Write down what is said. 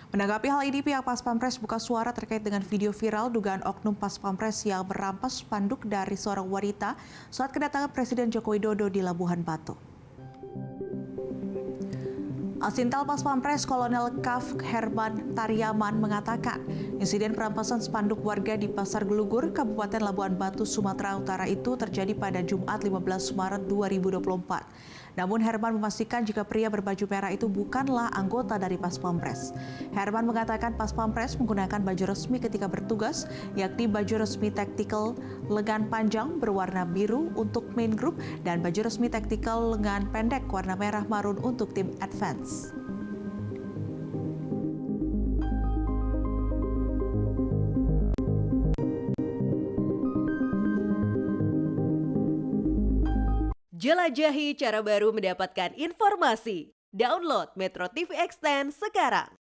Menanggapi hal ini, pihak Pas Pampres buka suara terkait dengan video viral dugaan oknum Pas Pampres yang merampas spanduk dari seorang wanita saat kedatangan Presiden Joko Widodo di Labuhan Batu. Asintal Pas Pampres Kolonel Kaf Herman Tariaman mengatakan, insiden perampasan spanduk warga di Pasar Gelugur, Kabupaten Labuan Batu, Sumatera Utara itu terjadi pada Jumat 15 Maret 2024. Namun Herman memastikan jika pria berbaju merah itu bukanlah anggota dari Pas Pampres. Herman mengatakan Pas Pampres menggunakan baju resmi ketika bertugas, yakni baju resmi taktikal lengan panjang berwarna biru untuk main group dan baju resmi taktikal lengan pendek warna merah marun untuk tim advance. Jelajahi cara baru mendapatkan informasi. Download Metro TV Extend sekarang.